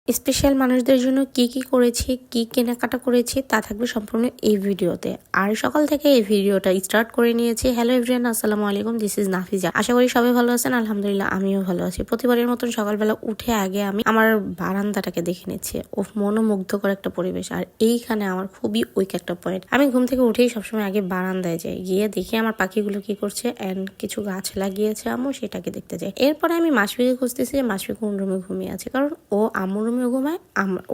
Special মানুষদের জন্য কি কি করেছি, কি কেনাকাটা করেছি তা থাকবে সম্পূর্ণ এই ভিডিওতে। আর সকাল থেকে এই ভিডিওটা স্টার্ট করে নিয়েছি। হ্যালো এভরিওয়ান, আসসালামু আলাইকুম, দিস ইজ নাফিজা। আশা করি সবাই ভালো আছেন। আলহামদুলিল্লাহ আমিও ভালো আছি। প্রতিবারের মতন সকালবেলা উঠে আগে আমি আমার বারান্দাটাকে দেখে নিচ্ছি। মনোমুগ্ধকর একটা পরিবেশ। আর এইখানে আমার খুবই উইক একটা পয়েন্ট। আমি ঘুম থেকে উঠেই সবসময় আগে বারান্দায় যাই, গিয়ে দেখি আমার পাখিগুলো কি করছে এন্ড কিছু গাছ লাগিয়েছে আম্মু, সেটাকে দেখতে যাই। এরপরে আমি মাসফিকে খুঁজতেছি যে মাসফি কোন রুমে ঘুমিয়ে আছে, কারণ ও আম্মুর রুমেও ঘুমায়,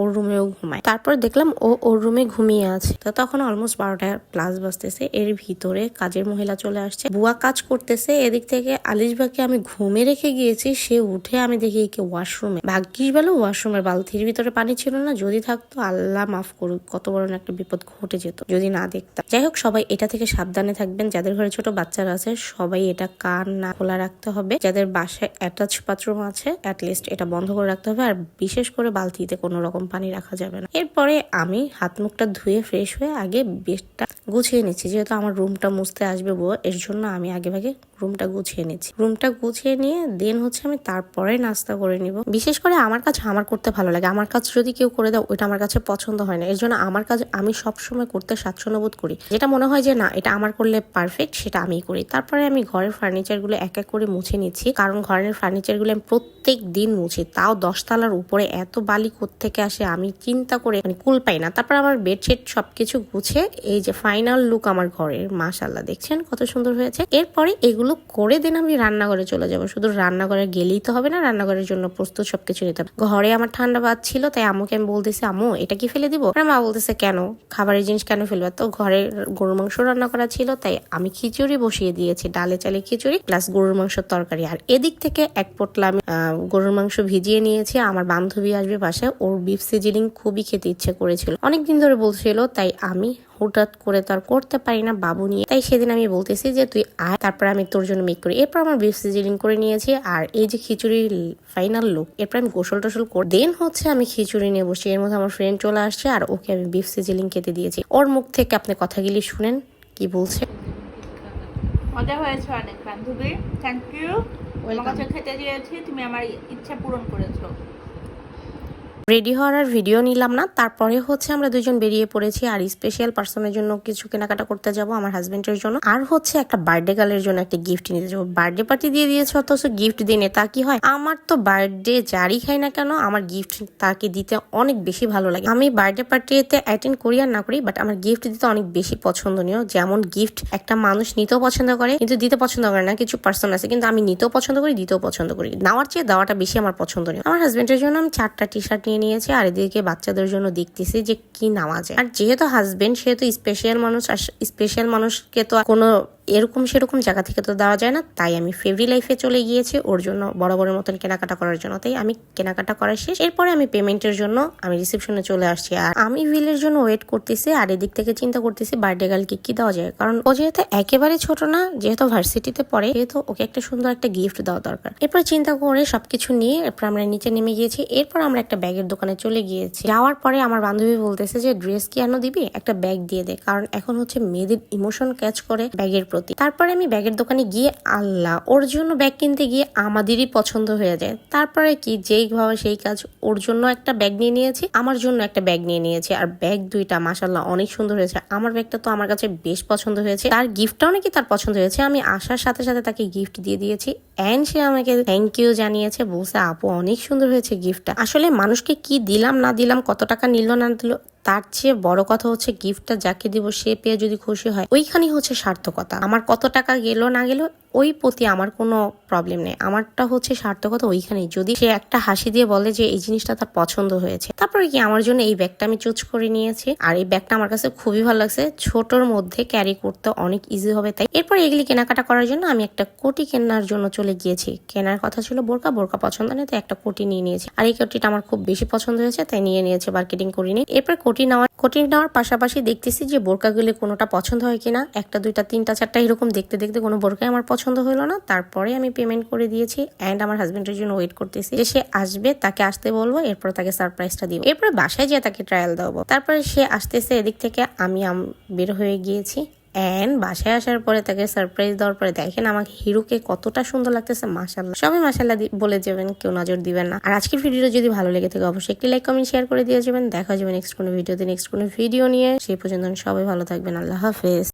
ওর রুমেও ঘুমায়। তারপর দেখলাম ও ওর রুমে ঘুমিয়ে আছে। তো তখন অলমোস্ট 12টা প্লাস বাজতেছে। এর ভিতরে কাজের মহিলা চলে আসছে, বুয়া কাজ করতেছে। এদিক থেকে আলিশ ভাইকে আমি ঘুমে রেখে গিয়েছি, সে উঠে আমি দেখি একে ওয়াশরুমে। ভাগ্যিস বলো ওয়াশরুমের বালতির ভিতরে পানি ছিল না, যদি থাকতো আল্লাহ মাফ করুক কত বড় একটা বিপদ ঘটে যেত যদি না দেখতাম। যাই হোক, সবাই এটা থেকে সাবধানে থাকবেন। যাদের ঘরে ছোট বাচ্চারা আছে সবাই এটা কান না খোলা রাখতে হবে। যাদের বাসায় অ্যাটাচ বাথরুম আছে অ্যাটলিস্ট এটা বন্ধ করে রাখতে হবে। আর বিশেষ করে বালতিতে কোনো রকম পানি রাখা যাবে না। এরপরে আমি হাত মুখটা ধুয়ে ফ্রেশ হয়ে আগে বেডটা গুছিয়ে নিচ্ছি, যেহেতু আমার রুমটা মুছতে আসবে বউ, এর জন্য আমি আগে ভাগে রুমটা গুছিয়ে নিচ্ছি। রুমটা গুছিয়ে নিয়ে দেন হচ্ছে আমি তারপরে নাস্তা করে নিব। বিশেষ করে আমার কাছে আমার করতে ভালো লাগে। আমার কাজ যদি কেউ করে দেয় ওইটা আমার কাছে পছন্দ হয় না। এর জন্য আমার কাজ আমি সবসময় করতে স্বাচ্ছন্দ্য বোধ করি। যেটা মনে হয় যে না এটা আমার করলে পারফেক্ট, সেটা আমিই করি। তারপরে আমি ঘরের ফার্নিচার গুলো এক এক করে মুছে নিচ্ছি, কারণ ঘরের ফার্নিচার গুলো আমি প্রত্যেক দিন মুছি। তাও 10 তলার উপরে এত বালি কোত্থেকে আসে আমি চিন্তা করে কুল পাই না। তারপর আমার বেডশিট সবকিছু গুছে এই যে ফাইনাল লুক আমার ঘরের, মাশাআল্লাহ দেখছেন কত সুন্দর হয়েছে। এরপরে এগুলো করে দিন আমি রান্নাঘরে চলে যাব। শুধু রান্নাঘরে গেলেই তো হবে না, রান্নাঘরের জন্য প্রস্তুত সবকিছু নিতে হবে। ঘরে আমার ঠান্ডা ভাত ছিল, তাই আম্মুকে আমি বলতেছি আম্মু এটা কি ফেলে দিব? মা বলতেছে কেন, খাবারের জিনিস কেন ফেলবে? তো ঘরে গরুর মাংস রান্না করা ছিল, তাই আমি খিচুড়ি বসিয়ে দিয়েছি, ডালে চালে খিচুড়ি প্লাস গরুর মাংসের তরকারি। আর এদিক থেকে এক পোটলা আমি গরুর মাংস ভিজিয়ে নিয়েছি। আমার বান্ধবী আসবে বাসায়, ওর বিফ সিজনিং খুবই খেতে ইচ্ছে করেছিল, অনেকদিন ধরে বলছিল, তাই আমি হঠাৎ করে তো আর করতে পারি না বাবু নিয়ে। তাই সেদিন আমি বলতেছি যে তুই আয়, তারপর আমি তোর জন্য মেক করি। এরপর আমার বিফ সিজনিং করে নিয়েছি। আর এই যে খিচুড়ির ফাইনাল লুক, এরপর আমি গোসল টোসল করে দেন হচ্ছে আমি খিচুড়ি নিয়ে বসি। এর মধ্যে আমার ফ্রেন্ড চলে আসছে আর ওকে আমি বিফ সিজনিং খেতে দিয়েছি। ওর মুখ থেকে আপনি কথাগুলি শুনেন কি বলছে। মজা হয়েছে অনেক বান্ধবী, থ্যাংক ইউ। আমার কাছে খেতে দিয়েছি, তুমি আমার ইচ্ছা পূরণ করেছো। রেডি হওয়ার আর ভিডিও নিলাম না। তারপরে হচ্ছে আমরা দুজন বেরিয়ে পড়েছি আর স্পেশাল পার্সনের জন্য কিছু কেনাকাটা করতে যাব, আমার হাজবেন্ডের জন্য। আর হচ্ছে একটা বার্থডে গার্লের জন্য একটা গিফট নিতে যাবো। বার্থডে পার্টি দিয়ে দিয়েছে অথচ গিফট দিনে তা কি হয়? আমার তো বার্থডে যারই খাই না কেন আমার গিফট তাকে দিতে অনেক বেশি ভালো লাগে। আমি বার্থডে পার্টিতে অ্যাটেন্ড করি আর না করি, বাট আমার গিফট দিতে অনেক বেশি পছন্দনীয়। যেমন গিফট একটা মানুষ নিতেও পছন্দ করে কিন্তু দিতে পছন্দ করে না, কিছু পার্সন আছে, কিন্তু আমি নিতেও পছন্দ করি দিতেও পছন্দ করি। নেওয়ার চেয়ে দেওয়াটা বেশি আমার পছন্দনীয়। আমার হাজবেন্ডের জন্য আমি 4টা টি শার্ট নিয়েছি আর এদিকে বাচ্চাদের জন্য দেখতেছি যে কি নেওয়া যায়। আর যেহেতু হাজবেন্ড সেহেতু স্পেশাল মানুষ, আর স্পেশাল মানুষকে তো কোনো এরকম সেরকম জায়গা থেকে তো দেওয়া যায় না, তাই আমি ফেভরি লাইফে চলে গিয়েছি ওর জন্য বরাবরের মতন কেনাকাটা করার জন্য। তাই আমি কেনাকাটা করা শেষ। এরপরে আমি পেমেন্টের জন্য আমি রিসেপশনে চলে আসছি আর আমি বিলের জন্য ওয়েট করতেছি। আর এদিক থেকে চিন্তা করতেছি বার্থডে গার্লকে কি দেওয়া যায়, কারণ ও যেহেতু একেবারে ছোট না, যেহেতু ভার্সিটিতে পড়ে, যেহেতু ওকে একটা সুন্দর একটা গিফট দেওয়া দরকার। এরপর চিন্তা করে সবকিছু নিয়ে এরপর আমরা নিচে নেমে গিয়েছি। এরপর আমরা একটা ব্যাগের দোকানে চলে গিয়েছি। যাওয়ার পরে আমার বান্ধবী বলতেছে যে ড্রেস কি আনো দিবি, একটা ব্যাগ দিয়ে দে, কারণ এখন হচ্ছে মেয়েদের ইমোশন ক্যাচ করে ব্যাগের প্রতি। তারপরে আমি ব্যাগের দোকানে গিয়ে আল্লাহ ওর জন্য ব্যাগ কিনতে গিয়ে আমাদেরই পছন্দ হয়ে যায়। তারপরে কি যেই ভাবে সেই কাজ, ওর জন্য একটা ব্যাগ নিয়ে নিয়েছি, আমার জন্য একটা ব্যাগ নিয়ে নিয়েছি। আর ব্যাগ দুইটা মাশাআল্লাহ অনেক সুন্দর হয়েছে। আমার ব্যাগটা তো আমার কাছে বেশ পছন্দ হয়েছে, তার গিফটটাও নাকি তার পছন্দ হয়েছে। আমি আসার সাথে সাথে তাকে গিফট দিয়ে দিয়েছি এন্ড সে আমাকে থ্যাংক ইউ জানিয়েছে, বলছে আপু অনেক সুন্দর হয়েছে গিফটটা। আসলে মানুষকে কি দিলাম না দিলাম, কত টাকা নিল না দিল, তার চেয়ে বড় কথা হচ্ছে গিফটটা যাকে দিব সে পেয়ে যদি খুশি হয়, ওইখানেই হচ্ছে সার্থকতা। আমার কত টাকা গেল না গেল ওই প্রতি আমার কোনো প্রবলেম নেই, আমারটা হচ্ছে সার্থকতা ওইখানেই, যদি সে একটা হাসি দিয়ে বলে যে এই জিনিসটা তার পছন্দ হয়েছে। তারপরে কি আমার জন্য এই ব্যাগটা আমি চুজ করে নিয়েছি আর এই ব্যাগটা আমার কাছে খুবই ভালো লাগছে, ছোটর মধ্যে ক্যারি করতে অনেক ইজি হবে। তাই এরপর এগুলি কেনাকাটা করার জন্য আমি একটা কোটি কেনার জন্য চলে গিয়েছি। কেনার কথা ছিল বোরকা, বোরকা পছন্দ নেই, তাই একটা কোটি নিয়ে নিয়েছি। আর এই কোটিটা আমার খুব বেশি পছন্দ হয়েছে তাই নিয়ে নিয়েছে, মার্কেটিং করিনি। এরপর কোটি নেওয়ার পাশাপাশি দেখতেছি যে বোরকাগুলি কোনোটা পছন্দ হয় কিনা। একটা দুইটা তিনটা চারটা এরকম দেখতে দেখতে কোনো বোরকাই আমার পছন্দ হলো না। তারপরে আমি পেমেন্ট করে দিয়েছি এন্ড আমার হাজবেন্ডের জন্য ওয়েট করতেছি যে সে আসবে, তাকে আসতে বলবো, এরপর তাকে সারপ্রাইজটা দিব, এরপর বাসায় যেয়ে তাকে ট্রায়াল দেবো। তারপরে সে আসতেছে এদিক থেকে, আমি বের হয়ে গিয়েছি এন্ড বাসায় আসার পরে তাকে সারপ্রাইজ দেওয়ার পরে দেখেন আমাকে হিরোকে কতটা সুন্দর লাগতেছে, মাশাআল্লাহ। সবাই মাশাআল্লাহ বলে যাবেন, কেউ নজর দিবেন না। আর আজকের ভিডিওটা যদি ভালো লেগে থাকে অবশ্যই একটি লাইক কমেন্ট শেয়ার করে দিয়ে যাবেন। দেখা যাবে নেক্সট কোনো ভিডিও নিয়ে। সেই পর্যন্ত সবাই ভালো থাকবেন। আল্লাহ হাফেজ।